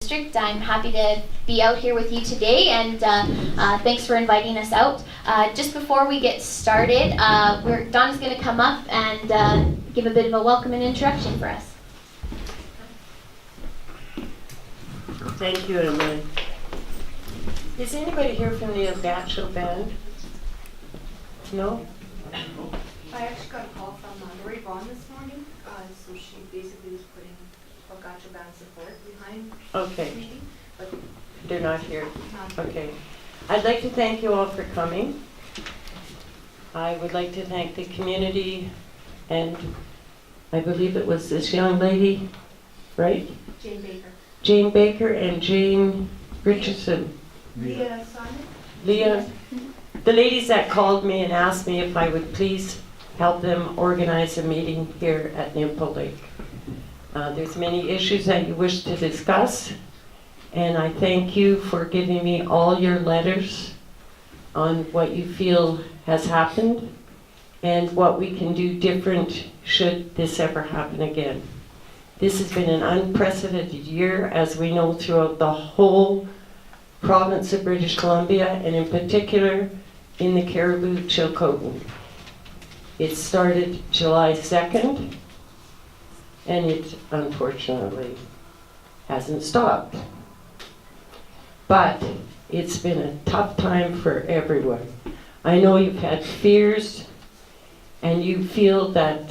district. I'm happy to be out here with you today, and thanks for inviting us out. Just before we get started, Donna's going to come up and give a bit of a welcome and introduction for us. Thank you, Emily. Is anybody here from the Bachelor Band? No? I actually got a call from Lori Vaughn this morning, so she basically was putting Gotcha Band support behind Okay. the meeting, but They're not here. not Okay. I'd like to thank you all for coming. I would like to thank the community, and I believe it was this young lady, right? Jane Baker. Jane Baker and Jane Richardson. Leah Simon? Leah, the ladies that called me and asked me if I would please help them organize a meeting here at Nimpo Lake. There's many issues that you wish to discuss, and I thank you for giving me all your letters on what you feel has happened and what we can do different should this ever happen again. This has been an unprecedented year, as we know, throughout the whole province of British Columbia, and in particular in the Cariboo-Chilcotin. It started July 2nd, and it unfortunately hasn't stopped. But it's been a tough time for everyone. I know you've had fears, and you feel that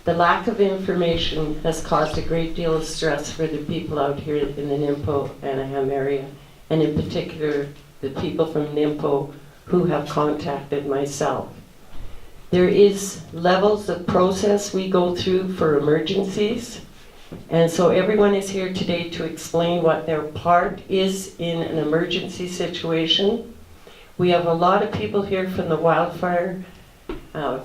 the lack of information has caused a great deal of stress for the people out here in the Nimpo Anaheim area, and in particular the people from Nimpo who have contacted myself. There is levels of process we go through for emergencies, and so everyone is here today to explain what their part is in an emergency situation. We have a lot of people here from the Wildfire,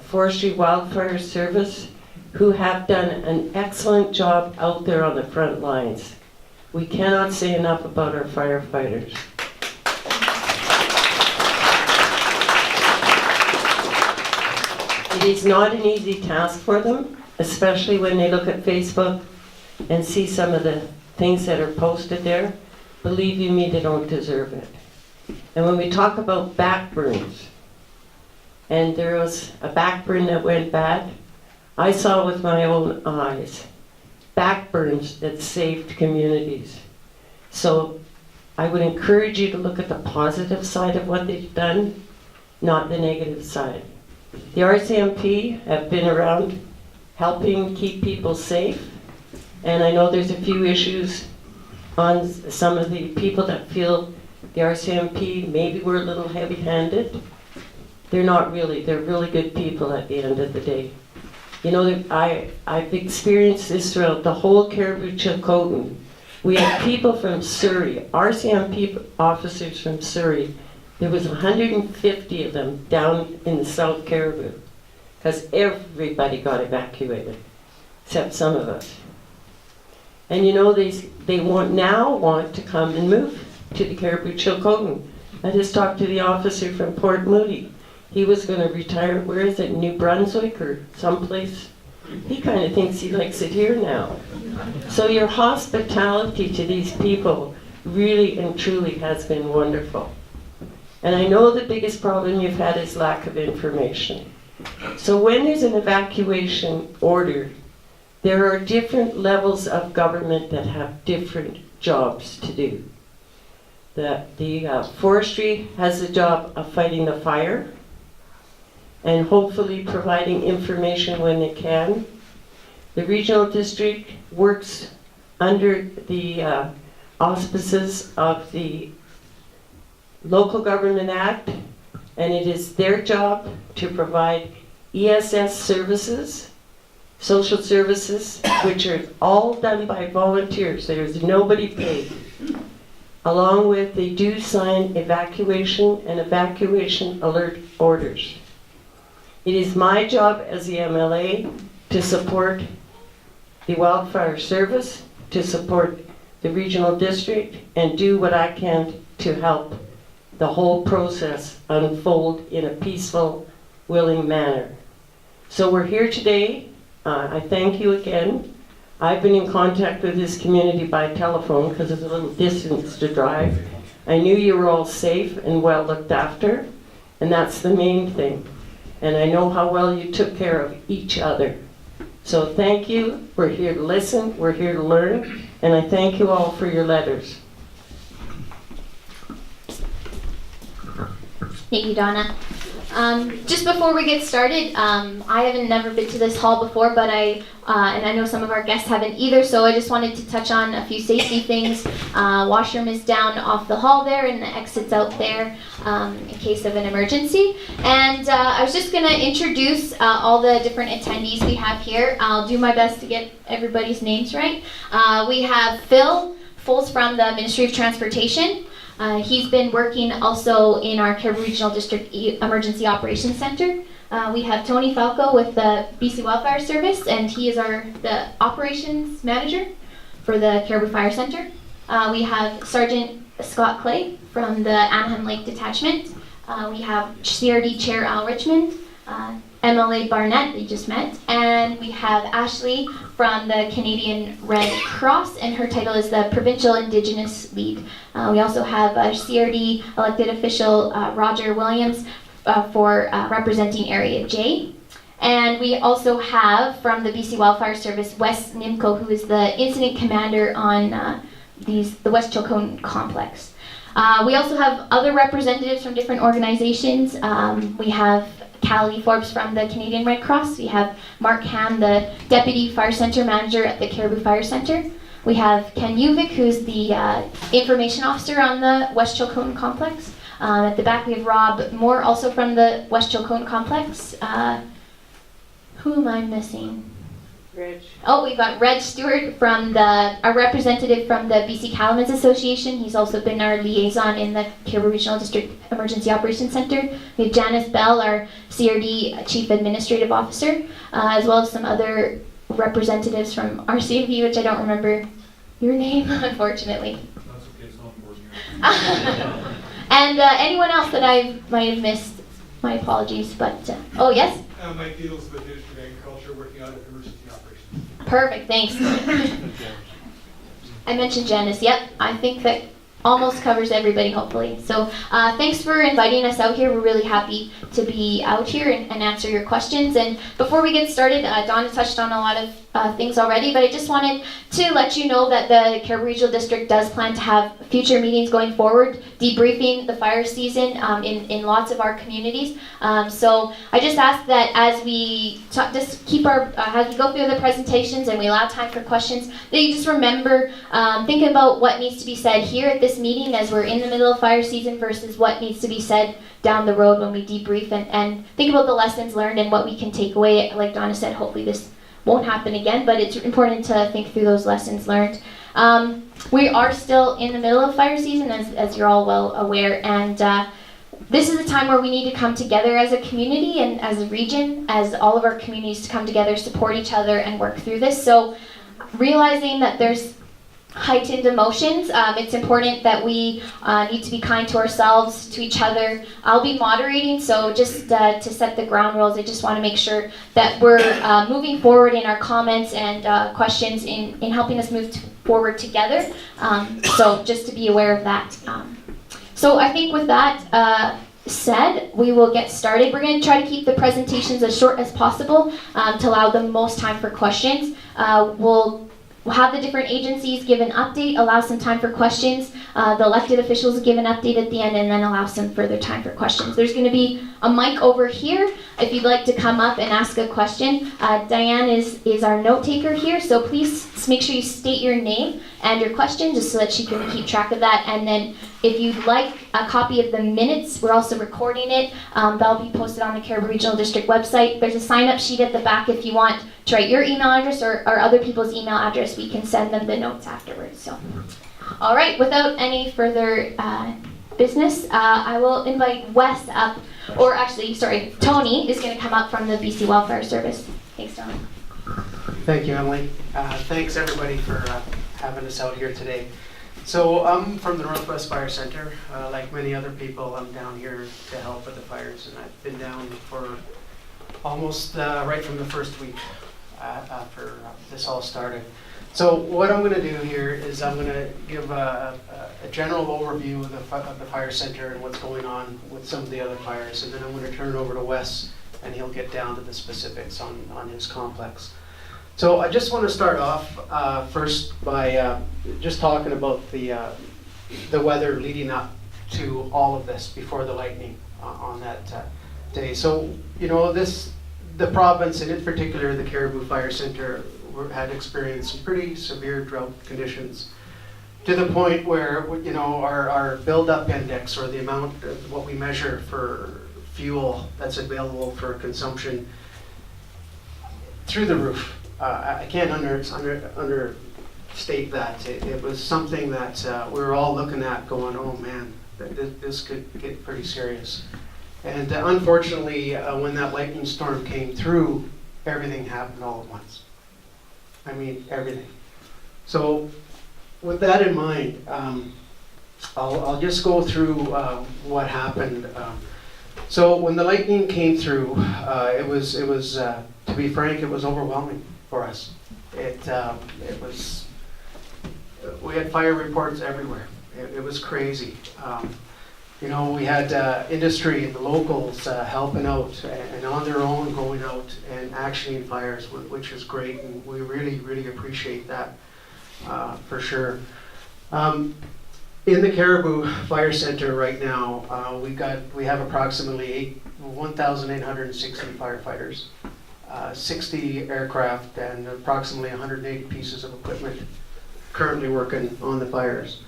Forestry Wildfire Service, who have done an excellent job out there on the front lines. We cannot say enough about our firefighters. It is not an easy task for them, especially when they look at Facebook and see some of the things that are posted there. Believe you me, they don't deserve it. And when we talk about back burns, and there was a back burn that went bad, I saw with my own eyes back burns that saved communities. So I would encourage you to look at the positive side of what they've done, not the negative side. The RCMP have been around helping keep people safe, and I know there's a few issues on some of the people that feel the RCMP maybe were a little heavy-handed. They're not really. They're really good people at the end of the day. You know, I've experienced this throughout the whole Cariboo-Chilcotin. We had people from Surrey, RCMP officers from Surrey. There was 150 of them down in the South Cariboo, because everybody got evacuated, except some of us. And you know, they now want to come and move to the Cariboo-Chilcotin. I just talked to the officer from Port Moody. He was going to retire, where is it, New Brunswick or someplace? He kind of thinks he likes it here now. So your hospitality to these people really and truly has been wonderful. And I know the biggest problem you've had is lack of information. So when there's an evacuation order, there are different levels of government that have different jobs to do. The Forestry has the job of fighting the fire, and hopefully providing information when they can. The regional district works under the auspices of the Local Government Act, and it is their job to provide ESS services, social services, which are all done by volunteers. There's nobody paid. Along with, they do sign evacuation and evacuation alert orders. It is my job as the MLA to support the Wildfire Service, to support the regional district, and do what I can to help the whole process unfold in a peaceful, willing manner. So we're here today. I thank you again. I've been in contact with this community by telephone because it's a little distance to drive. I knew you were all safe and well looked after, and that's the main thing. And I know how well you took care of each other. So thank you. We're here to listen, we're here to learn, and I thank you all for your letters. Thank you, Donna. Just before we get started, I haven't never been to this hall before, but and I know some of our guests haven't either, so I just wanted to touch on a few safety things. Washroom is down off the hall there, and the exit's out there in case of an emergency. And I was just going to introduce all the different attendees we have here. I'll do my best to get everybody's names right. We have Phil Foles from the Ministry of Transportation. He's been working also in our Caribou Regional District Emergency Operations Center. We have Tony Falco with the BC Wildfire Service, and he is the operations manager for the Caribou Fire Center. We have Sergeant Scott Clay from the Anaheim Lake Detachment. We have CRD Chair Al Richmond, MLA Barnett, they just met, and we have Ashleigh from the Canadian Red Cross, and her title is the Provincial Indigenous Lead. We also have CRD elected official Roger Williams for representing Area J. And we also have from the BC Wildfire Service, Wes Nimco, who is the incident commander on the West Chilcone complex. We also have other representatives from different organizations. We have Callie Forbes from the Canadian Red Cross. We have Mark Ham, the Deputy Fire Center Manager at the Caribou Fire Center. We have Ken Uvik, who's the Information Officer on the West Chilcone Complex. At the back we have Rob Moore, also from the West Chilcone Complex. Who am I missing? Reg. Oh, we've got Reg Stewart from a representative from the BC Cattlemen's Association. He's also been our liaison in the Caribou Regional District Emergency Operations Center. We have Janice Bell, our CRD Chief Administrative Officer, as well as some other representatives from RCMP, which I don't remember your name, unfortunately. That's okay, it's not important. And anyone else that I might have missed, my apologies, but, oh yes? Mike Needles with the District of Agriculture, working out of emergency operations. Perfect, thanks. I mentioned Janice, yep. I think that almost covers everybody, hopefully. So thanks for inviting us out here. We're really happy to be out here and answer your questions. And before we get started, Donna touched on a lot of things already, but I just wanted to let you know that the Caribou Regional District does plan to have future meetings going forward, debriefing the fire season in lots of our communities. So I just ask that as we just keep as we go through the presentations and we allow time for questions, that you just remember, think about what needs to be said here at this meeting as we're in the middle of fire season versus what needs to be said down the road when we debrief, and think about the lessons learned and what we can take away. Like Donna said, hopefully this won't happen again, but it's important to think through those lessons learned. We are still in the middle of fire season, as you're all well aware, and this is a time where we need to come together as a community and as a region, as all of our communities to come together, support each other, and work through this. So realizing that there's heightened emotions, it's important that we need to be kind to ourselves, to each other. I'll be moderating, so just to set the ground rules, I just want to make sure that we're moving forward in our comments and questions in helping us move forward together. So just to be aware of that. So I think with that said, we will get started. We're going to try to keep the presentations as short as possible to allow the most time for questions. We'll have the different agencies give an update, allow some time for questions. The elected officials give an update at the end, and then allow some further time for questions. There's going to be a mic over here if you'd like to come up and ask a question. Diane is our note taker here, so please make sure you state your name and your question just so that she can keep track of that. And then if you'd like a copy of the minutes, we're also recording it. That'll be posted on the Caribou Regional District website. There's a sign-up sheet at the back if you want to write your email address or other people's email address. We can send them the notes afterwards. So, all right, without any further business, I will invite Wes up, or actually, sorry, Tony is going to come up from the BC Wildfire Service. Thanks, Tony. Thank you, Emily. Thanks, everybody, for having us out here today. So I'm from the Northwest Fire Center. Like many other people, I'm down here to help with the fires, and I've been down for almost right from the first week after this all started. So what I'm going to do here is I'm going to give a general overview of the fire center and what's going on with some of the other fires, and then I'm going to turn it over to Wes, and he'll get down to the specifics on his complex. So I just want to start off first by just talking about the weather leading up to all of this before the lightning on that day. So, you know, the province, and in particular the Caribou Fire Center, had experienced some pretty severe drought conditions, to the point where, you know, our build-up index, or the amount of what we measure for fuel that's available for consumption, through the roof. I can't understate that. It was something that we were all looking at going, oh man, this could get pretty serious. And unfortunately, when that lightning storm came through, everything happened all at once. I mean, everything. So with that in mind, I'll just go through what happened. So when the lightning came through, it was to be frank, it was overwhelming for us. It was, we had fire reports everywhere. It was crazy. You know, we had industry and the locals helping out and on their own going out and actioning fires, which is great, and we really, really appreciate that for sure. In the Caribou Fire Center right now, we have approximately 1,860 firefighters, 60 aircraft, and approximately 180 pieces of equipment currently working on the fires.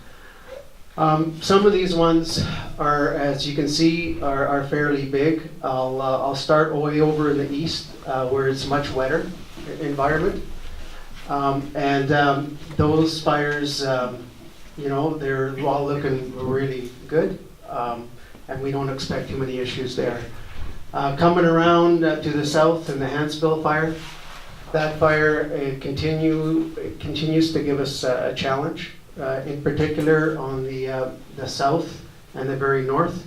Some of these ones are, as you can see, are fairly big. I'll start way over in the east, where it's much wetter environment. Those fires, you know, they're all looking really good, and we don't expect too many issues there. Coming around to the south in the Hansville fire, that fire continues to give us a challenge. In particular on the south and the very north.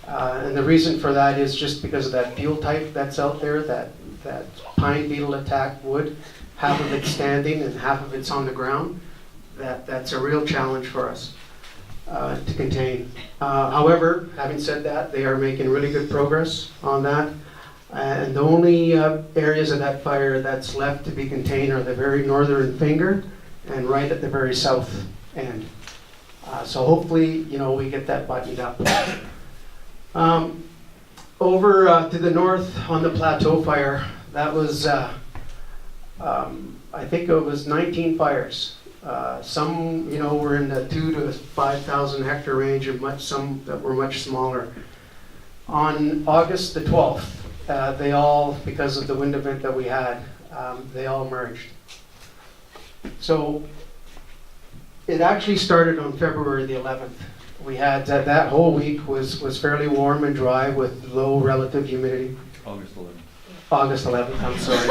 And the reason for that is just because of that fuel type that's out there, that pine beetle attack wood, half of it's standing and half of it's on the ground. That's a real challenge for us to contain. However, having said that, they are making really good progress on that. And the only areas of that fire that's left to be contained are the very northern finger and right at the very south end. So hopefully, you know, we get that buttoned up. Over to the north on the Plateau fire, that was, I think it was 19 fires. Some, you know, were in the 2,000 to 5,000 hectare range, and some that were much smaller. On August the 12th, they all, because of the wind event that we had, they all merged. So it actually started on February the 11th. We had that whole week was fairly warm and dry with low relative humidity. August 11th. August 11th, I'm sorry.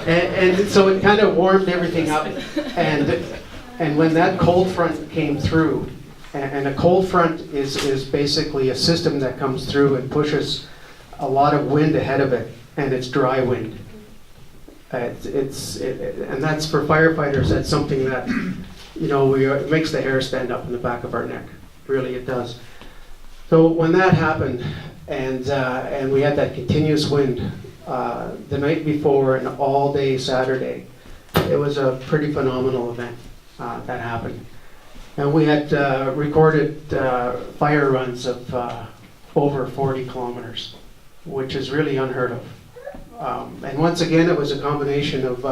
and so it kind of warmed everything up. And when that cold front came through, and a cold front is basically a system that comes through and pushes a lot of wind ahead of it, and it's dry wind. And that's for firefighters. That's something that, you know, it makes the hair stand up in the back of our neck. Really, it does. So when that happened, and we had that continuous wind the night before and all day Saturday, it was a pretty phenomenal event that happened. And we had recorded fire runs of over 40 kilometers, which is really unheard of. And once again, it was a combination of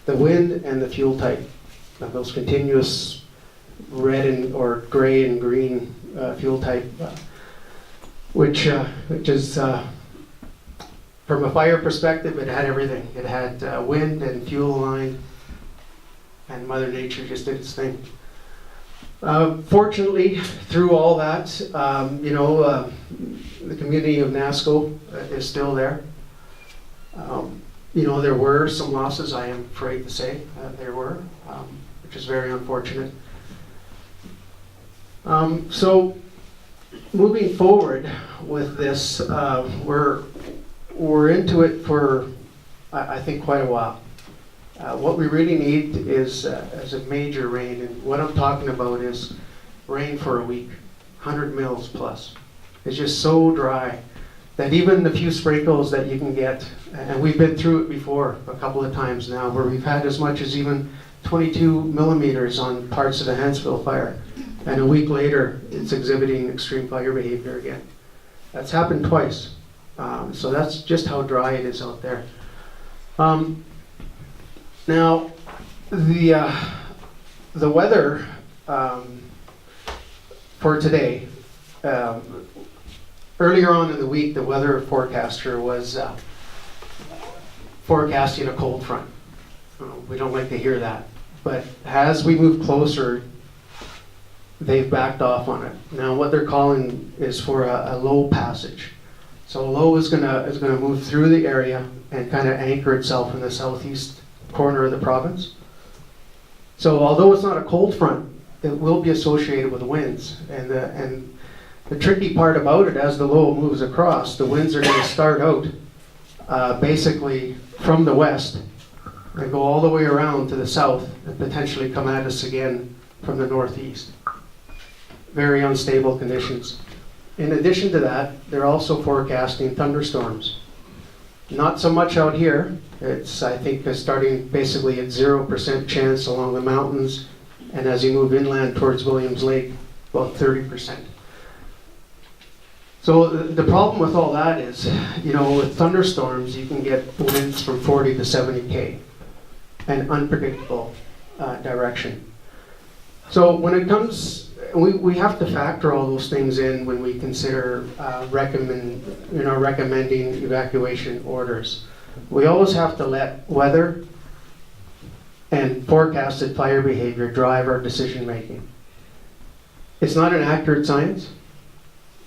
the wind and the fuel type, those continuous red or gray and green fuel type, which is, from a fire perspective, it had everything. It had wind and fuel line, and Mother Nature just did its thing. Fortunately, through all that, you know, the community of NASCO is still there. You know, there were some losses, I am afraid to say. There were, which is very unfortunate. So, moving forward with this, we're into it for, I think, quite a while. What we really need is a major rain, and what I'm talking about is rain for a week, 100 mils plus. It's just so dry that even the few sprinkles that you can get, and we've been through it before a couple of times now, where we've had as much as even 22 millimeters on parts of the Hansville fire, and a week later it's exhibiting extreme fire behavior again. That's happened twice. So that's just how dry it is out there. Now, the weather for today, earlier on in the week, the weather forecaster was forecasting a cold front. We don't like to hear that. But as we move closer, they've backed off on it. Now, what they're calling is for a low passage. So a low is gonna move through the area and kind of anchor itself in the southeast corner of the province. So although it's not a cold front, it will be associated with winds. And the tricky part about it, as the low moves across, the winds are going to start out basically from the west and go all the way around to the south and potentially come at us again from the northeast. Very unstable conditions. In addition to that, they're also forecasting thunderstorms. Not so much out here. It's, I think, starting basically at 0% chance along the mountains, and as you move inland towards Williams Lake, about 30%. So the problem with all that is, with thunderstorms, you can get winds from 40 to 70 km, and unpredictable direction. So when it comes, we have to factor all those things in when we consider recommending evacuation orders. We always have to let weather and forecasted fire behavior drive our decision making. It's not an accurate science,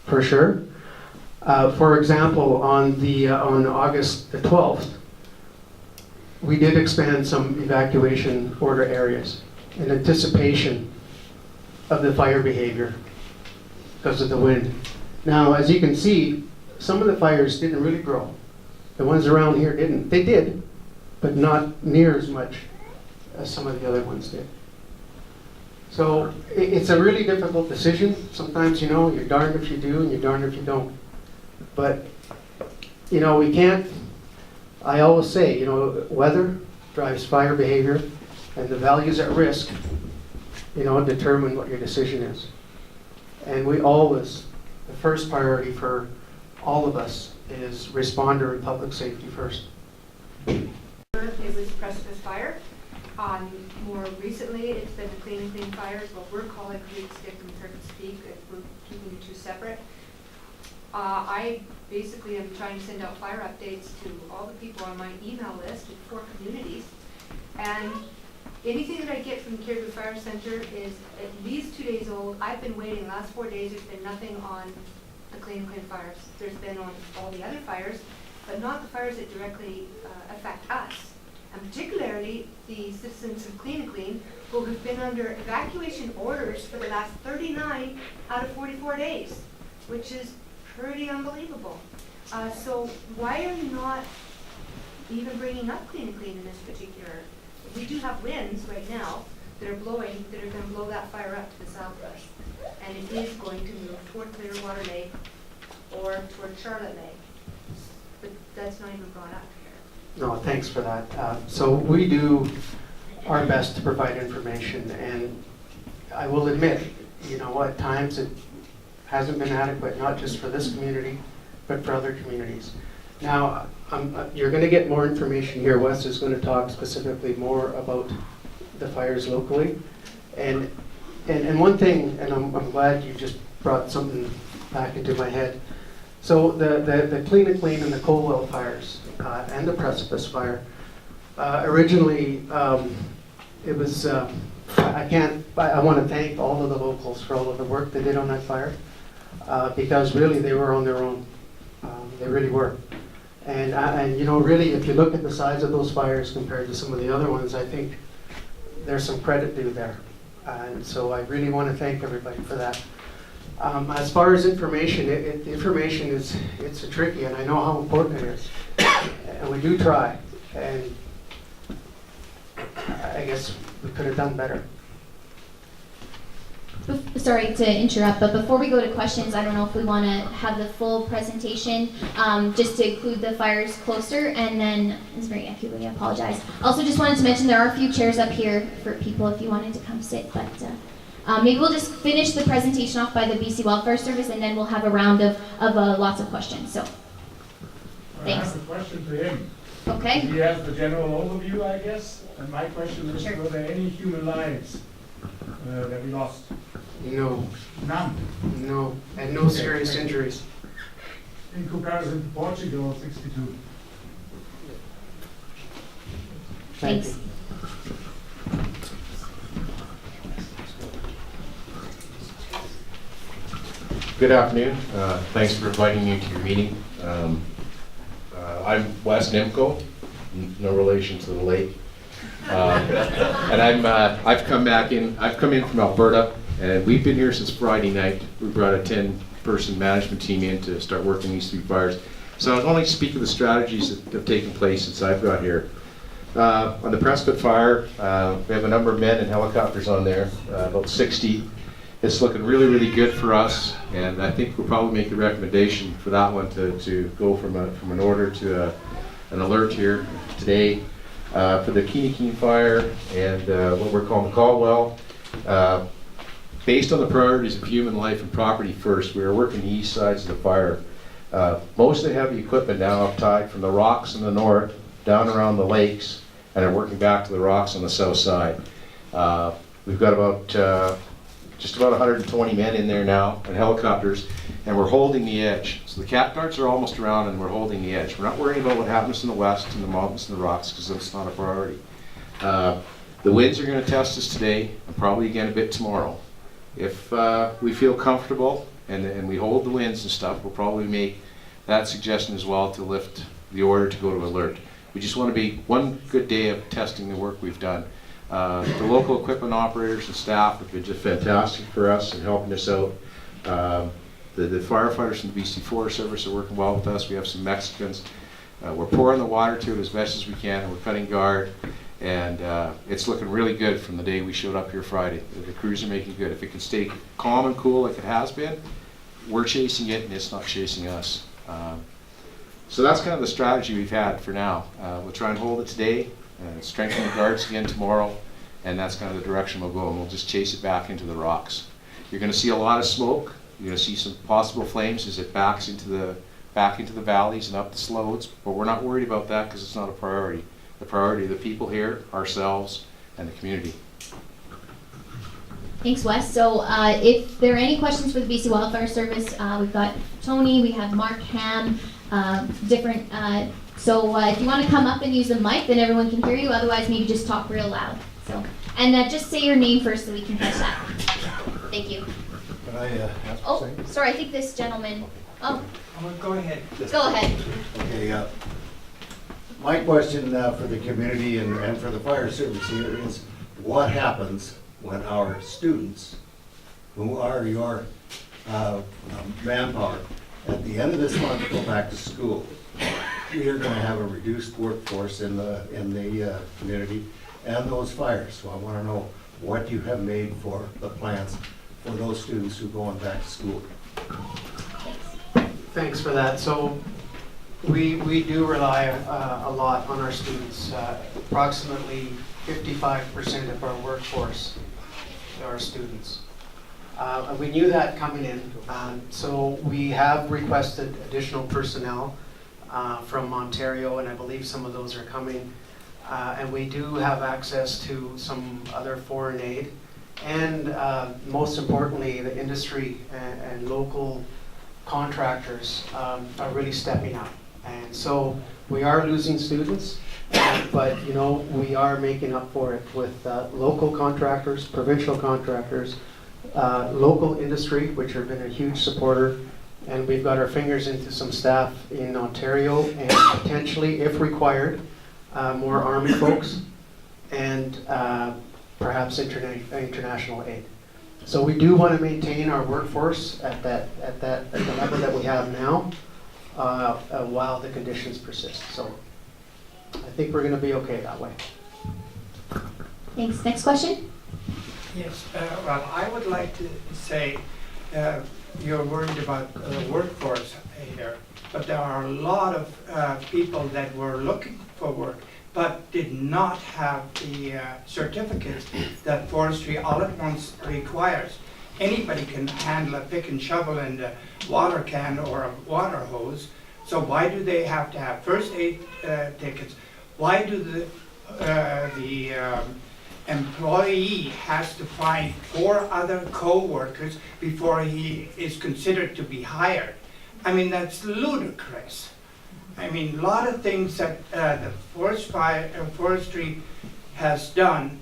for sure. For example, on August the 12th, we did expand some evacuation order areas in anticipation of the fire behavior because of the wind. Now, as you can see, some of the fires didn't really grow. The ones around here didn't. They did, but not near as much as some of the other ones did. So it's a really difficult decision. Sometimes, you're darned if you do and you're darned if you don't. But, we can't, I always say, weather drives fire behavior, and the values at risk, determine what your decision is. And we always, the first priority for all of us is responder and public safety first. It was precipice fire. More recently, it's been the clean and clean fires, what we're calling Creek, Stick, and Turkey Speak. We're keeping the two separate. I basically am trying to send out fire updates to all the people on my email list in 4 communities. And anything that I get from the Caribou Fire Center is at least 2 days old. I've been waiting the last 4 days. There's been nothing on the clean and clean fires. There's been on all the other fires, but not the fires that directly affect us. And particularly the citizens of Clean and Clean who have been under evacuation orders for the last 39 out of 44 days, which is pretty unbelievable. So why are you not even bringing up Clean and Clean in this particular? We do have winds right now that are blowing, that are going to blow that fire up to the southwest. And it is going to move toward Clearwater Lake or toward Charlotte Lake. But that's not even brought up here. No, thanks for that. So we do our best to provide information, and I will admit, at times it hasn't been adequate, not just for this community, but for other communities. Now, you're going to get more information here. Wes is going to talk specifically more about the fires locally. And one thing, and I'm glad you just brought something back into my head. So the Clean and Clean and the Colwell fires and the Precipice fire, originally it was, I want to thank all of the locals for all of the work they did on that fire, because really they were on their own. They really were. And really, if you look at the size of those fires compared to some of the other ones, I think there's some credit due there. And so I really want to thank everybody for that. As far as information, information it's a tricky, and I know how important it is. And we do try. And guess we could have done better. Sorry to interrupt, but before we go to questions, I don't know if we want to have the full presentation, just to include the fires closer, and then, it's very echoey, I apologize. Also just wanted to mention there are a few chairs up here for people if you wanted to come sit, but maybe we'll just finish the presentation off by the BC Wildfire Service, and then we'll have a round of lots of questions, so. Thanks. I have a question for him. Okay. He has the general overview, I guess, and my question is, Sure. were there any human lives that we lost? No, None. no, and no serious injuries. In comparison to Portugal, 62. Thank Thanks. you. Good afternoon. Thanks for inviting me to your meeting. I'm Wes Nimco, no relation to the lake. And I've come in from Alberta, and we've been here since Friday night. We brought a 10-person management team in to start working these 3 fires. So I was only speak of the strategies that have taken place since I've got here. On the Prescott fire, we have a number of men and helicopters on there, about 60. It's looking really, really good for us, and I think we'll probably make a recommendation for that one to go from an order to an alert here today. For the Keeney fire and what we're calling the Caldwell, based on the priorities of human life and property first, we are working the east sides of the fire. Most of the heavy equipment now have tied from the rocks in the north down around the lakes and are working back to the rocks on the south side. We've got about just about 120 men in there now and helicopters, and we're holding the edge. So the cat darts are almost around and we're holding the edge. We're not worrying about what happens in the west and the mountains and the rocks, because that's not a priority. The winds are going to test us today and probably again a bit tomorrow. If we feel comfortable and we hold the winds and stuff, we'll probably make that suggestion as well to lift the order to go to alert. We just want to be one good day of testing the work we've done. The local equipment operators and staff have been just fantastic for us and helping us out. The firefighters from the BC Forest Service are working well with us. We have some Mexicans. We're pouring the water to it as best as we can, and we're cutting guard. And it's looking really good from the day we showed up here Friday. The crews are making good. If it can stay calm and cool like it has been, we're chasing it and it's not chasing us. So that's kind of the strategy we've had for now. We'll try and hold it today, strengthen the guards again tomorrow, and that's kind of the direction we'll go, and we'll just chase it back into the rocks. You're going to see a lot of smoke. You're going to see some possible flames as it backs into the valleys and up the slopes, but we're not worried about that because it's not a priority. The priority of the people here, ourselves, and the community. Thanks, Wes. So if there are any questions for the BC Wildfire Service, we've got Tony, we have Mark Ham, different. So if you want to come up and use the mic, then everyone can hear you. Otherwise, maybe just talk real loud. So, and just say your name first so we can catch that. Thank you. Can I ask Oh, something? sorry. I think this gentleman. Oh, Go ahead. go ahead. Okay, my question for the community and for the fire service here is, what happens when our students, who are your manpower, at the end of this month go back to school? We are going to have a reduced workforce in the community and those fires. So I want to know what you have made for the plans for those students who are going back to school. Thanks for that. So we do rely a lot on our students. Approximately 55% of our workforce are students. We knew that coming in, so we have requested additional personnel from Ontario, and I believe some of those are coming. And we do have access to some other foreign aid. And most importantly, the industry and local contractors are really stepping up. And so we are losing students, but you know, we are making up for it with local contractors, provincial contractors, local industry, which have been a huge supporter. And we've got our fingers into some staff in Ontario and potentially, if required, more Army folks and perhaps international aid. So we do want to maintain our workforce at the level that we have now while the conditions persist. So I think we're going to be okay that way. Thanks. Next question? Yes, well, I would like to say you're worried about the workforce here, but there are a lot of people that were looking for work but did not have the certificates that forestry all at once requires. Anybody can handle a pick and shovel and a water can or a water hose, so why do they have to have first aid tickets? Why do the employee has to find 4 other co-workers before he is considered to be hired? I mean, that's ludicrous. I mean, a lot of things that the forestry has done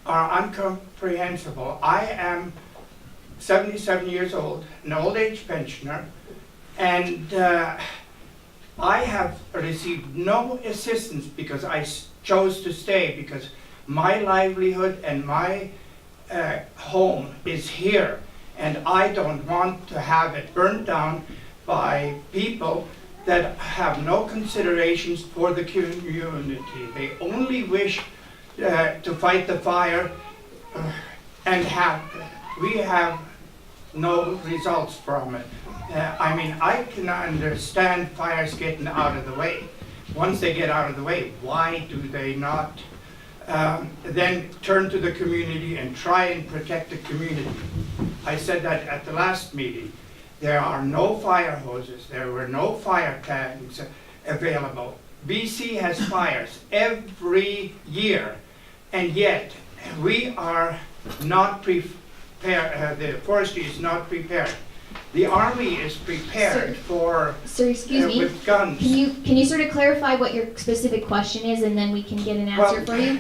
are incomprehensible. I am 77 years old, an old age pensioner, and I have received no assistance because I chose to stay, because my livelihood and my home is here, and I don't want to have it burnt down by people that have no considerations for the community. They only wish to fight the fire and we have no results from it. I mean, I can understand fires getting out of the way. Once they get out of the way, why do they not then turn to the community and try and protect the community? I said that at the last meeting. There are no fire hoses. There were no fire tanks available. BC has fires every year, and yet we are not prepared. The forestry is not prepared. The army is prepared for Sir, excuse me. with guns. Can you sort of clarify what your specific question is, and then we can get an answer for you?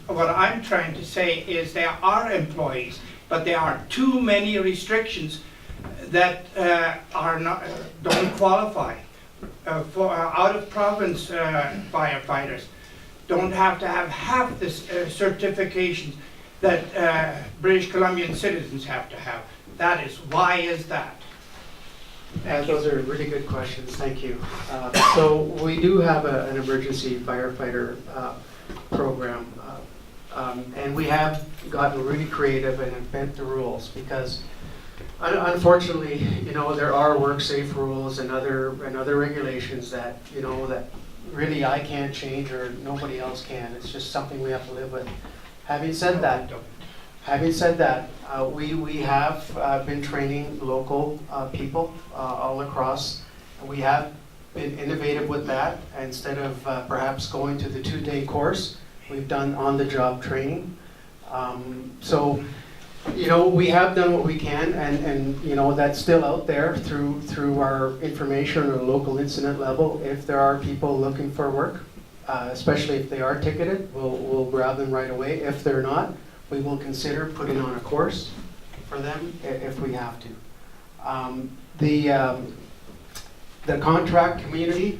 What I'm trying to say is there are employees, but there are too many restrictions that don't qualify. For out of province firefighters don't have to have half the certifications that British Columbian citizens have to have. Why is that? Those are really good questions, thank you. So we do have an emergency firefighter program, and we have gotten really creative and bent the rules, because unfortunately, you know, there are work safe rules and other regulations that, you know, that really I can't change or nobody else can. It's just something we have to live with. Having said that, we have been training local people all across. We have been innovative with that. Instead of perhaps going to the 2-day course, we've done on-the-job training. So, you know, we have done what we can, and you know, that's still out there through our information or local incident level. If there are people looking for work, especially if they are ticketed, we'll grab them right away. If they're not, we will consider putting on a course for them if we have to. The contract community,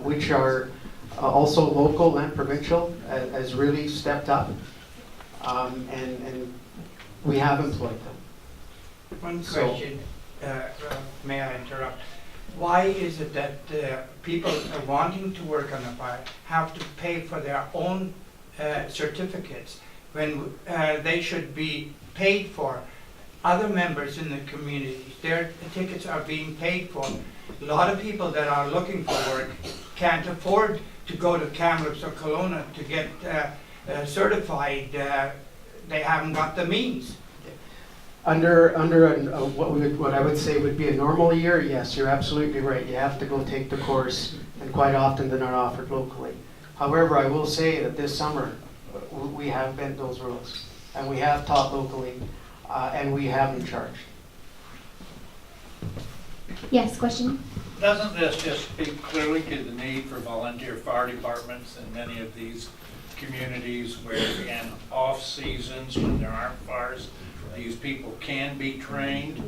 which are also local and provincial, has really stepped up, and we have employed them. One question, may I interrupt? Why is it that people wanting to work on a fire have to pay for their own certificates when they should be paid for? Other members in the community, their tickets are being paid for. A lot of people that are looking for work can't afford to go to Kamloops or Kelowna to get certified. They haven't got the means. Under what I would say would be a normal year, yes, you're absolutely right. You have to go take the course, and quite often they're not offered locally. However, I will say that this summer we have bent those rules, and we have taught locally, and we haven't charged. Yes, question? Doesn't this just speak clearly to the need for volunteer fire departments in many of these communities where in off seasons when there aren't fires, these people can be trained,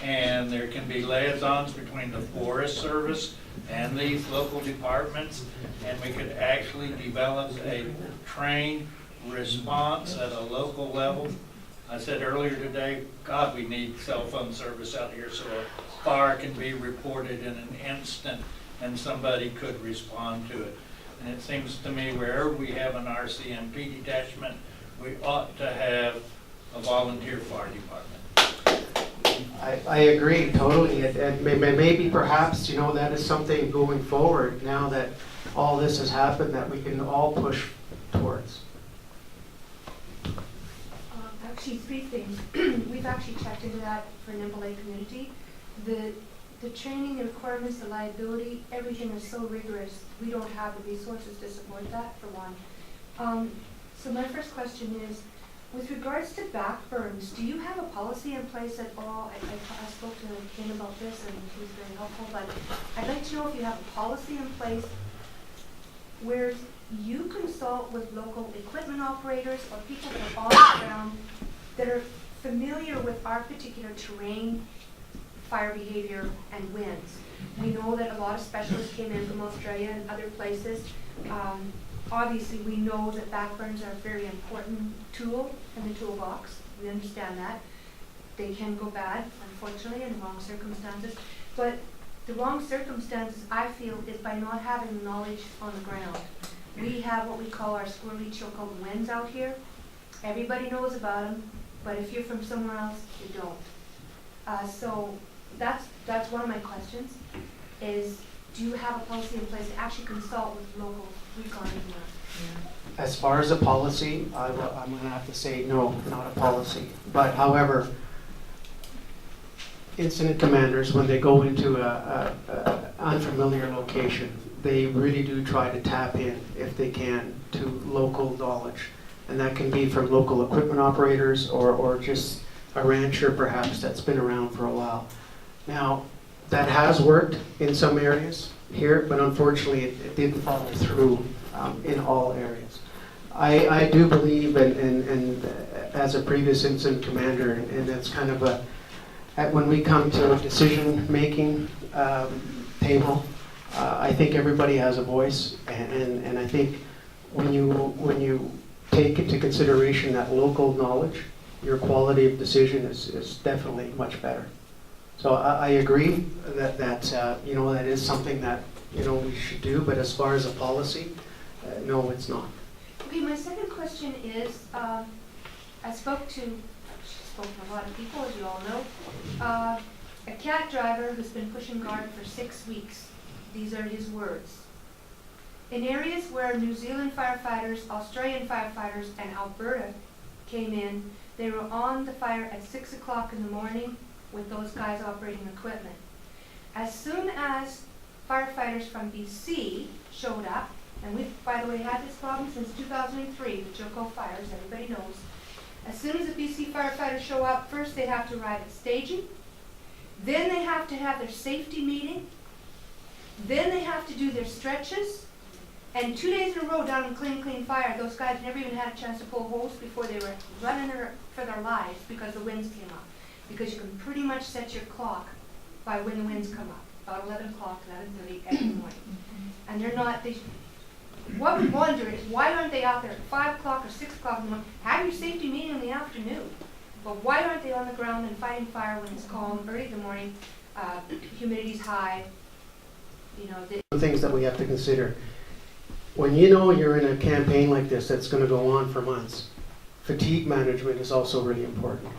and there can be liaisons between the Forest Service and these local departments, and we could actually develop a trained response at a local level. I said earlier today, God, we need cell phone service out here so a fire can be reported in an instant and somebody could respond to it. And it seems to me wherever we have an RCMP detachment we ought to have a volunteer fire department. I agree totally. And maybe perhaps, that is something going forward now that all this has happened that we can all push towards. Actually, three things. We've actually checked into that for Nimpo community. The training, the requirements, the liability, everything is so rigorous. We don't have the resources to support that, for one. So my first question is, with regards to backburns, do you have a policy in place at all? I spoke to Kim about this and he was very helpful, but I'd like to know if you have a policy in place where you consult with local equipment operators or people that are on the ground that are familiar with our particular terrain, fire behavior, and winds. We know that a lot of specialists came in from Australia and other places. Obviously, we know that backburns are a very important tool in the toolbox. We understand that. They can go bad, unfortunately, in the wrong circumstances. But the wrong circumstances, I feel, is by not having the knowledge on the ground. We have what we call our squirrely chokehold winds out here. Everybody knows about them, but if you're from somewhere else, you don't. So that's one of my questions, is do you have a policy in place to actually consult with locals regarding that? As far as a policy, I'm going to have to say no, not a policy. But however, incident commanders, when they go into a unfamiliar location, they really do try to tap in, if they can, to local knowledge. And that can be from local equipment operators or just a rancher perhaps that's been around for a while. Now, that has worked in some areas here, but unfortunately it didn't follow through in all areas. I do believe, and as a previous incident commander, and that's kind of when we come to a decision-making table, I think everybody has a voice, and I think when you take into consideration that local knowledge, your quality of decision is definitely much better. So I agree that that is something that we should do, but as far as a policy, no, it's not. Okay, my second question is, I spoke to a lot of people, as you all know, a cat driver who's been pushing guard for 6 weeks. These are his words. In areas where New Zealand firefighters, Australian firefighters, and Alberta came in, they were on the fire at 6 o'clock in the morning with those guys operating equipment. As soon as firefighters from BC showed up, and we've, by the way, had this problem since 2003, the Joko fires, everybody knows. As soon as the BC firefighters show up, first they have to arrive at staging, then they have to have their safety meeting, then they have to do their stretches, and 2 days in a row down in Clean Fire, those guys never even had a chance to pull hose before they were running for their lives because the winds came up. Because you can pretty much set your clock by when the winds come up, about 11 o'clock, 11:30 every morning. And they're not, what we wonder is why aren't they out there at 5 o'clock or 6 o'clock in the morning? Have your safety meeting in the afternoon. But why aren't they on the ground and fighting fire when it's calm, early in the morning, humidity's high, The things that we have to consider. When you're in a campaign like this that's going to go on for months, fatigue management is also really important.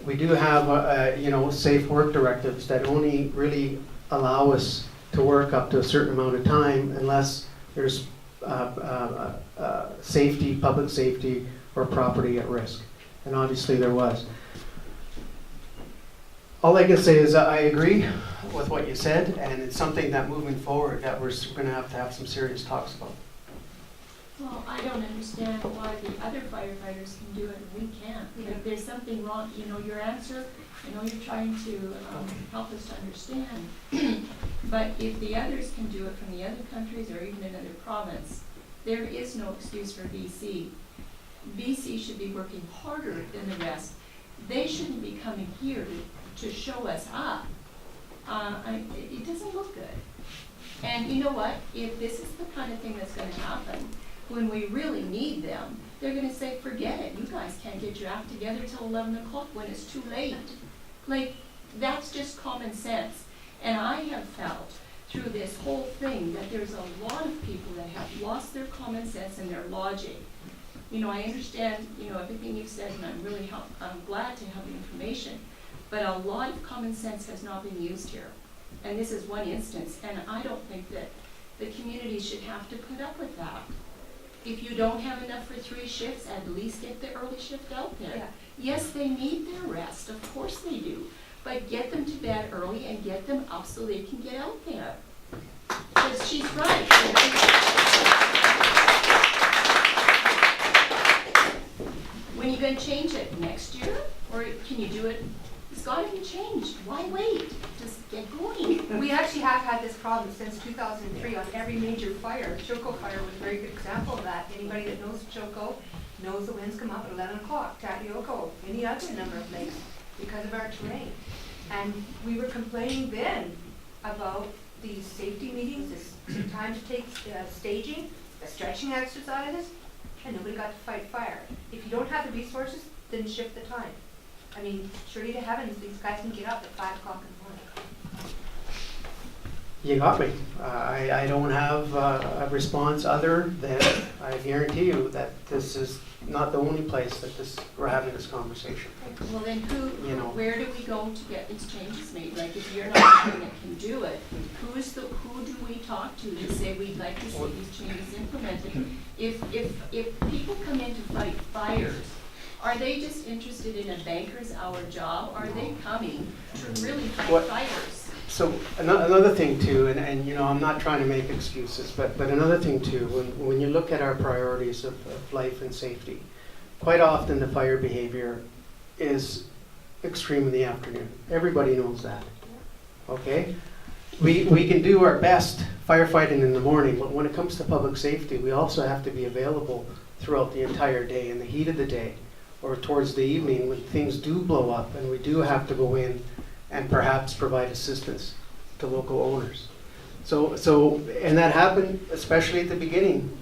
We do have, safe work directives that only really allow us to work up to a certain amount of time unless there's safety, public safety, or property at risk. And obviously there was. All I can say is I agree with what you said, and it's something that moving forward that we're going to have some serious talks about. Well, I don't understand why the other firefighters can do it and we can't. If there's something wrong, your answer, you're trying to help us to understand. But if the others can do it from the other countries or even another province, there is no excuse for BC. BC should be working harder than the rest. They shouldn't be coming here to show us up. It doesn't look good. And you know what? If this is the kind of thing that's going to happen, when we really need them, they're going to say, forget it. You guys can't get your act together till 11 o'clock when it's too late. Like, that's just common sense. And I have felt through this whole thing that there's a lot of people that have lost their common sense and their logic. You know, I understand, you know, everything you've said, and I'm glad to have the information, but a lot of common sense has not been used here. And this is one instance, and I don't think that the community should have to put up with that. If you don't have enough for 3 shifts, at least get the early shift out there. Yeah. Yes, they need their rest, of course they do, but get them to bed early and get them up so they can get out there. Because she's right. When are you going to change it? Next year? Or can you do it? It's got to be changed. Why wait? Just get going. We actually have had this problem since 2003 on every major fire. Choco fire was a very good example of that. Anybody that knows Choco knows the winds come up at 11 o'clock, Tapioco, any other number of lakes, because of our terrain. And we were complaining then about these safety meetings, the time to take staging, the stretching exercises, and nobody got to fight fire. If you don't have the resources, then shift the time. I mean, surely to heavens, these guys can get up at 5 o'clock in the morning. You got me. I don't have a response other than I guarantee you that this is not the only place that we're having this conversation. Well, then You know. where do we go to get these changes made? Like, if you're not the one that can do it, who do we talk to say we'd like to see these changes implemented? If people come in to fight fires, are they just interested in a banker's hour job? Are they coming to really fight fires? So another thing too, and you know, I'm not trying to make excuses, but another thing too, when you look at our priorities of life and safety, quite often the fire behavior is extreme in the afternoon. Everybody knows that, okay? We can do our best firefighting in the morning, but when it comes to public safety, we also have to be available throughout the entire day, in the heat of the day, or towards the evening when things do blow up and we do have to go in and perhaps provide assistance to local owners. So and that happened especially at the beginning.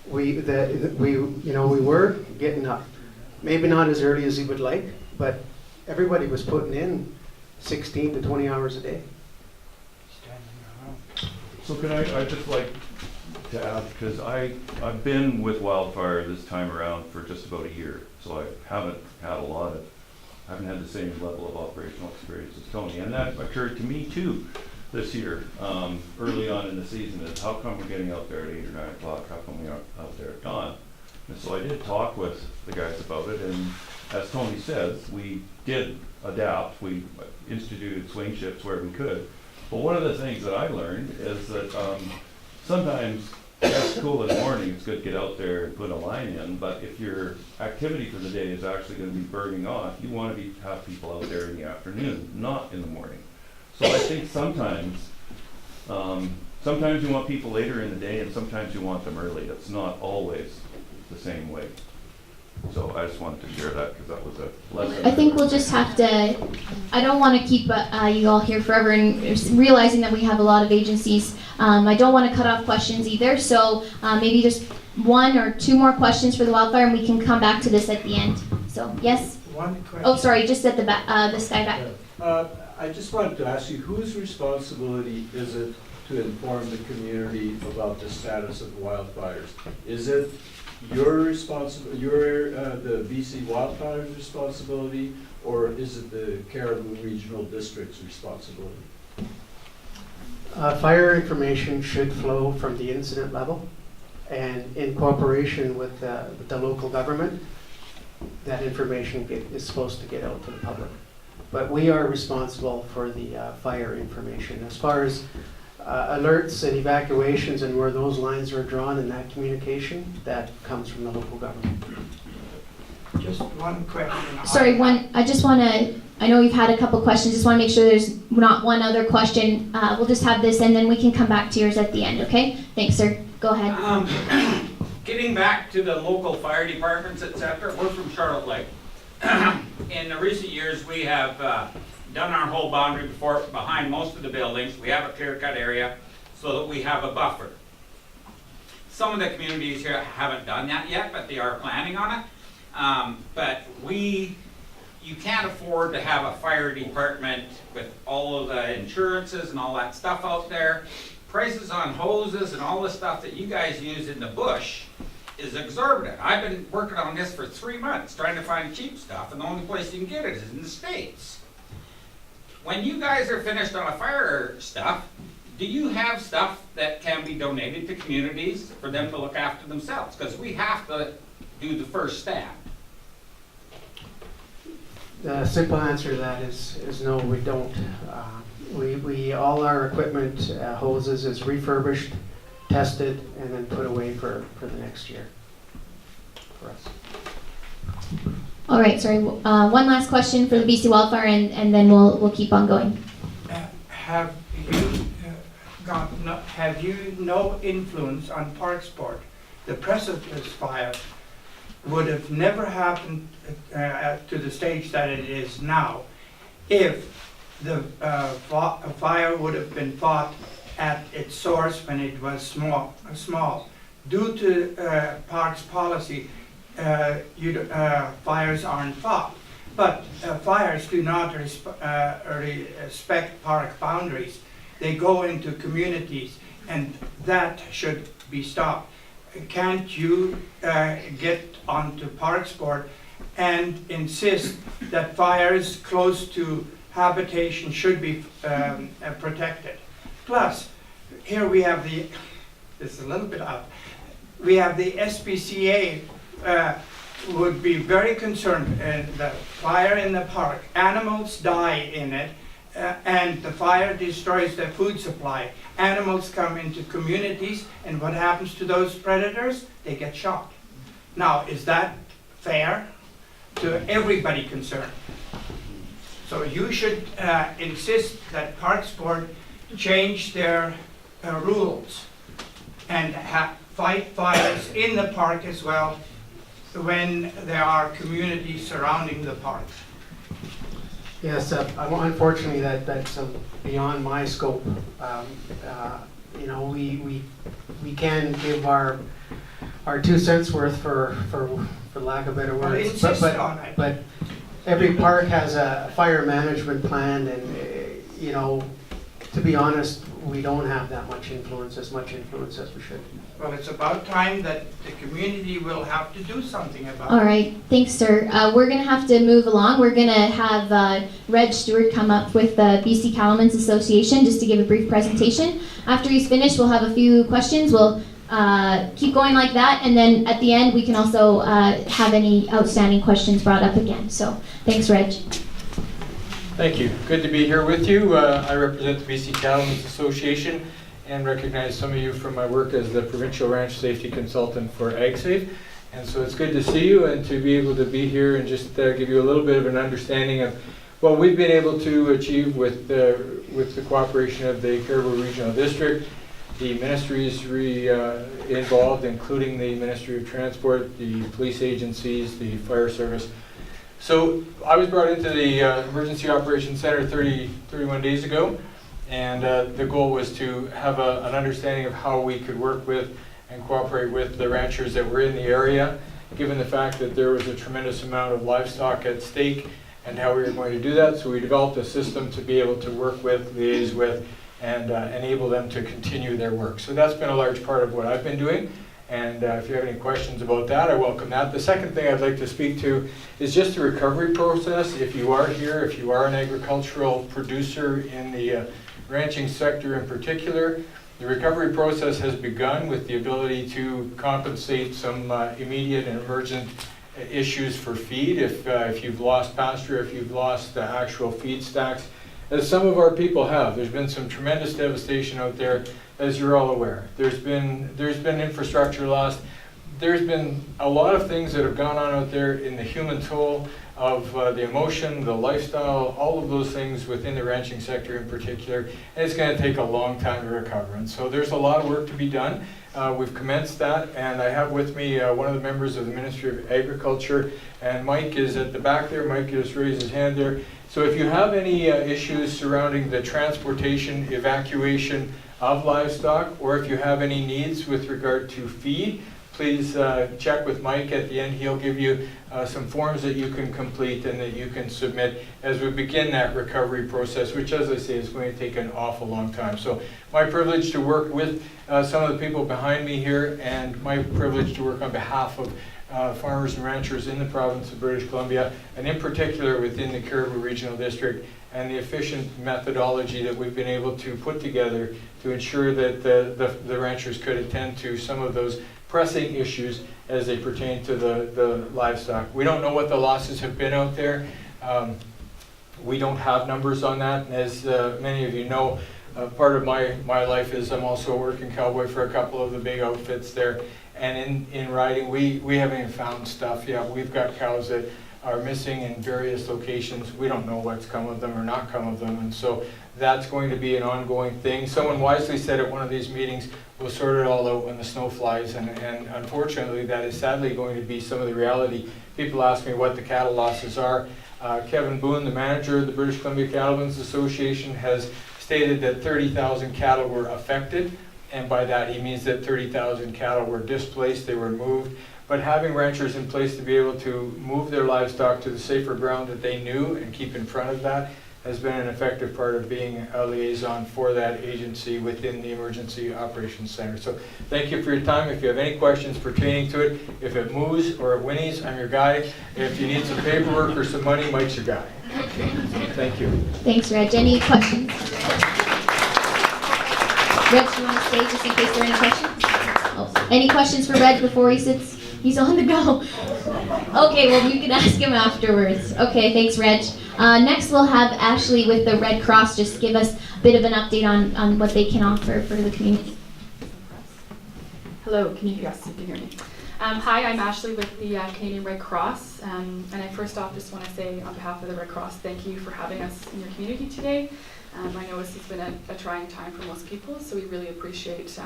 We were getting up, maybe not as early as you would like, but everybody was putting in 16 to 20 hours a day. So can I'd just like to ask, because I've been with Wildfire this time around for just about a year, so I haven't had the same level of operational experience as Tony, and that occurred to me too this year, early on in the season, is how come we're getting out there at 8 or 9 o'clock, how come we aren't out there at dawn? And so I did talk with the guys about it, and as Tony says, we did adapt, we instituted swing shifts where we could, but one of the things that I learned is that sometimes it's cool in the morning, it's good to get out there and put a line in, but if your activity for the day is actually going to be burning off, you want to have people out there in the afternoon, not in the morning. So I think sometimes you want people later in the day and sometimes you want them early. It's not always the same way. So I just wanted to share that because that was a lesson. I think we'll just have to, I don't want to keep you all here forever, and realizing that we have a lot of agencies. I don't want to cut off questions either, so maybe just 1 or 2 more questions for the wildfire, and we can come back to this at the end. So, yes? One question. Oh, sorry, just at the back, this guy back. I just wanted to ask you, whose responsibility is it to inform the community about the status of the wildfires? Is it your the BC Wildfires responsibility, or is it the Cariboo Regional District's responsibility? Fire information should flow from the incident level, and in cooperation with the local government, that information is supposed to get out to the public. But we are responsible for the fire information. As far as alerts and evacuations and where those lines are drawn in that communication, that comes from the local government. Just one question. Sorry, I just want to, I know we've had a couple questions, just want to make sure there's not one other question. We'll just have this and then we can come back to yours at the end, okay? Thanks, sir. Go ahead. Getting back to the local fire departments, etc., we're from Charlotte Lake. In the recent years, we have done our whole boundary behind most of the buildings. We have a clear-cut area so that we have a buffer. Some of the communities here haven't done that yet, but they are planning on it. But you can't afford to have a fire department with all of the insurances and all that stuff out there. Prices on hoses and all the stuff that you guys use in the bush is exorbitant. I've been working on this for 3 months, trying to find cheap stuff, and the only place you can get it is in the States. When you guys are finished on the fire stuff, do you have stuff that can be donated to communities for them to look after themselves? Because we have to do the first step. The simple answer to that is no, we don't. We all our equipment, hoses is refurbished, tested, and then put away for the next year for us. All right, sorry. One last question for the BC Wildfire, and then we'll keep on going. Have you have you no influence on park sport? The precipice fire would have never happened to the stage that it is now if the fire would have been fought at its source when it was small. Due to parks policy, fires aren't fought. But fires do not respect park boundaries. They go into communities, and that should be stopped. Can't you get onto park sport and insist that fires close to habitation should be protected? Plus, here we have this is a little bit out. We have the SPCA would be very concerned the fire in the park. Animals die in it, and the fire destroys their food supply. Animals come into communities, and what happens to those predators? They get shot. Now, is that fair to everybody concerned? So you should insist that Park Sport change their rules and fight fires in the park as well when there are communities surrounding the park. Yes, unfortunately that's beyond my scope. We can give our 2 cents worth for lack of better words. But every park has a fire management plan, and to be honest, we don't have that much influence as we should. Well, it's about time that the community will have to do something about it. All right, thanks, sir. We're going to have to move along. We're going to have Reg Stewart come up with the BC Cattlemen's Association just to give a brief presentation. After he's finished, we'll have a few questions. We'll keep going like that, and then at the end, we can also have any outstanding questions brought up again. So, thanks, Reg. Thank you. Good to be here with you. I represent the BC Cattlemen's Association and recognize some of you from my work as the Provincial Ranch Safety Consultant for AgSafe. And so it's good to see you and to be able to be here and just give you a little bit of an understanding of what we've been able to achieve with the cooperation of the Caribou Regional District, the ministries involved, including the Ministry of Transport, the police agencies, the fire service. So I was brought into the Emergency Operations Center 31 days ago, and the goal was to have an understanding of how we could work with and cooperate with the ranchers that were in the area, given the fact that there was a tremendous amount of livestock at stake, and how we were going to do that. So we developed a system to be able to work with, liaise with, and enable them to continue their work. So that's been a large part of what I've been doing. And if you have any questions about that, I welcome that. The second thing I'd like to speak to is just the recovery process. If you are here, if you are an agricultural producer in the ranching sector in particular, the recovery process has begun with the ability to compensate some immediate and emergent issues for feed. If you've lost pasture, if you've lost the actual feed stacks, as some of our people have. There's been some tremendous devastation out there, as you're all aware. There's been infrastructure lost. There's been a lot of things that have gone on out there in the human toll of the emotion, the lifestyle, all of those things within the ranching sector in particular, and it's going to take a long time to recover. And so there's a lot of work to be done. We've commenced that, and I have with me one of the members of the Ministry of Agriculture, and Mike is at the back there. Mike just raised his hand there. So if you have any issues surrounding the transportation, evacuation of livestock, or if you have any needs with regard to feed, please check with Mike at the end. He'll give you some forms that you can complete and that you can submit as we begin that recovery process, which, as I say, is going to take an awful long time. So my privilege to work with some of the people behind me here, and my privilege to work on behalf of farmers and ranchers in the province of British Columbia, and in particular within the Cariboo Regional District, and the efficient methodology that we've been able to put together to ensure that the ranchers could attend to some of those pressing issues as they pertain to the livestock. We don't know what the losses have been out there. We don't have numbers on that. And as many of you know, part of my life is I'm also a working cowboy for a couple of the big outfits there. And in riding, we haven't even found stuff yet. We've got cows that are missing in various locations. We don't know what's come of them or not come of them. And so that's going to be an ongoing thing. Someone wisely said at one of these meetings, we'll sort it all out when the snow flies. And unfortunately, that is sadly going to be some of the reality. People ask me what the cattle losses are. Kevin Boone, the manager of the British Columbia Cattlemen's Association, has stated that 30,000 cattle were affected. And by that, he means that 30,000 cattle were displaced, they were moved. But having ranchers in place to be able to move their livestock to the safer ground that they knew and keep in front of that has been an effective part of being a liaison for that agency within the Emergency Operations Center. So thank you for your time. If you have any questions pertaining to it, if it moves or it whinnies, I'm your guy. If you need some paperwork or some money, Mike's your guy. Thank you. Thanks, Reg. Any questions? Reg, do you want to stay just in case there are any questions? Oh. Any questions for Reg before he sits? He's on the go. Okay, well, you can ask him afterwards. Okay, thanks, Reg. Next, we'll have Ashleigh with the Red Cross just give us a bit of an update on what they can offer for the community. Hello, yes, you can hear me. Hi, I'm Ashleigh with the Canadian Red Cross. And I first off just want to say on behalf of the Red Cross, thank you for having us in your community today. I know this has been a trying time for most people, so we really appreciate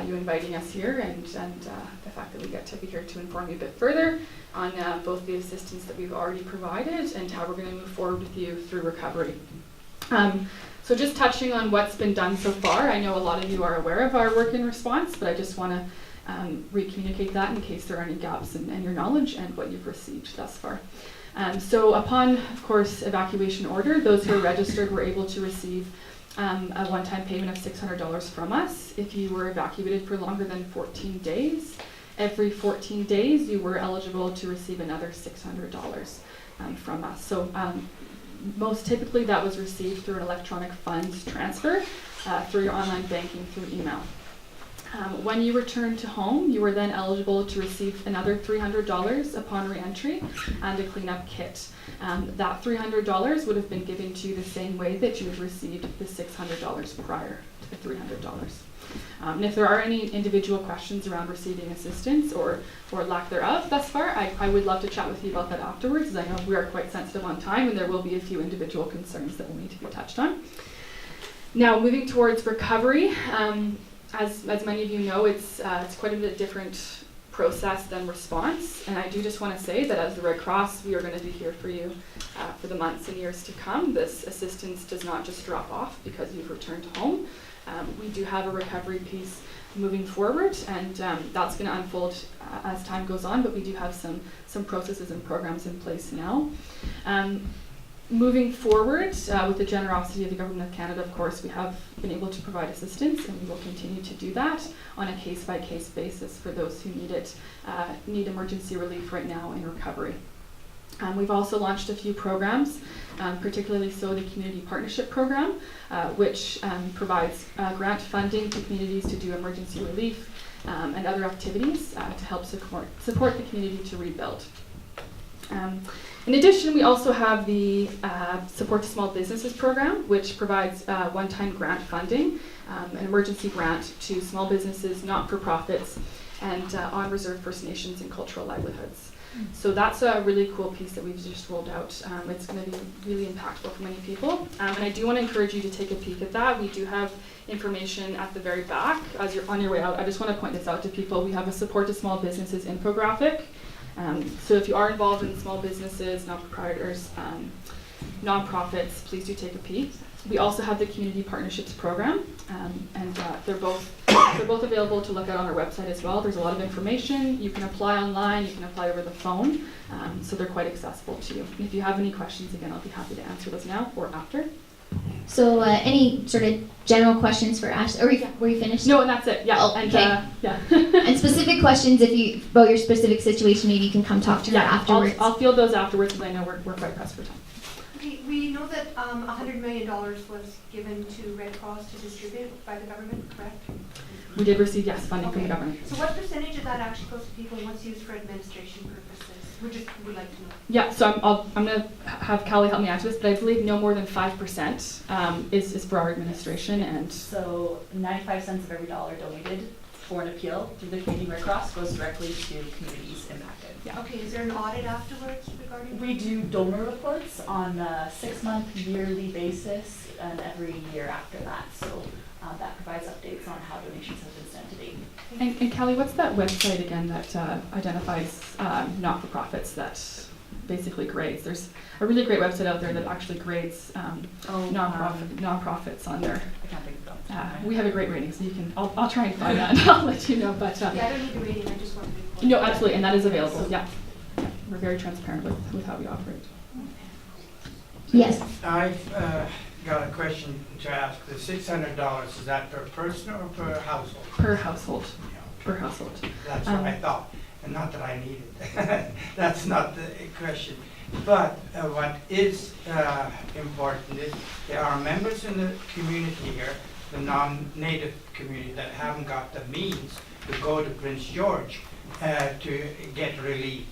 you inviting us here and the fact that we get to be here to inform you a bit further on both the assistance that we've already provided and how we're going to move forward with you through recovery. So just touching on what's been done so far, I know a lot of you are aware of our work in response, but I just want to re-communicate that in case there are any gaps in your knowledge and what you've received thus far. So upon, of course, evacuation order, those who are registered were able to receive a one-time payment of $600 from us if you were evacuated for longer than 14 days. Every 14 days, you were eligible to receive another $600 from us. So most typically, that was received through an electronic funds transfer through your online banking through email. When you returned to home, you were then eligible to receive another $300 upon re-entry and a cleanup kit. That $300 would have been given to you the same way that you had received the $600 prior to the $300. And if there are any individual questions around receiving assistance or lack thereof thus far, I would love to chat with you about that afterwards, as I know we are quite sensitive on time and there will be a few individual concerns that will need to be touched on. Now, moving towards recovery, as many of you know, it's quite a bit different process than response, and I do just want to say that as the Red Cross, we are going to be here for you for the months and years to come. This assistance does not just drop off because you've returned home. We do have a recovery piece moving forward, and that's going to unfold as time goes on, but we do have some processes and programs in place now. Moving forward, with the generosity of the Government of Canada, of course, we have been able to provide assistance, and we will continue to do that on a case-by-case basis for those who need emergency relief right now in recovery. We've also launched a few programs, particularly so the Community Partnership Program, which provides grant funding to communities to do emergency relief and other activities to help support the community to rebuild. In addition, we also have the Support to Small Businesses program, which provides one-time grant funding, an emergency grant to small businesses, not-for-profits, and on-reserve First Nations and cultural livelihoods. So that's a really cool piece that we've just rolled out. It's going to be really impactful for many people. And I do want to encourage you to take a peek at that. We do have information at the very back as you're on your way out. I just want to point this out to people. We have a Support to Small Businesses infographic. So if you are involved in small businesses, not proprietors, nonprofits, please do take a peek. We also have the Community Partnerships Program, and they're both available to look at on our website as well. There's a lot of information. You can apply online, you can apply over the phone, so they're quite accessible to you. If you have any questions, again, I'll be happy to answer those now or after. So any sort of general questions for Ash, or were you finished? No, and that's it. Yeah. Oh, and, okay. Yeah. And specific questions, about your specific situation, maybe you can come talk to her afterwards. I'll field those afterwards, because I know we're quite pressed for time. Okay, we know that $100 million was given to Red Cross to distribute by the government, correct? We did receive, yes, funding from the Okay. government. So what percentage of that actually goes to people and what's used for administration purposes? We'd like to know. Yeah, so I'm going to have Callie help me answer this, but I believe no more than 5% is for our administration. And so 95 cents of every dollar donated for an appeal through the Canadian Red Cross goes directly to communities impacted. Yeah. Okay, is there an audit afterwards regarding? We do donor reports on a 6-month yearly basis and every year after that. So that provides updates on how donations have been sent to date. And Callie, what's that website again that identifies not-for-profits that basically grades? There's a really great website out there that actually grades nonprofits on there. I can't think of them. We have a great rating, so you can. I'll try and find that and I'll let you know. But yeah, I don't need the rating. I just want to be. No, absolutely, and that is available. Yeah, we're very transparent with how we operate. Yes. I've got a question to ask. The $600, is that per person or per household? Per household. Yeah. Per household. That's what I thought, and not that I need it. That's not the question. But what is important is there are members in the community here, the non-native community, that haven't got the means to go to Prince George to get relief.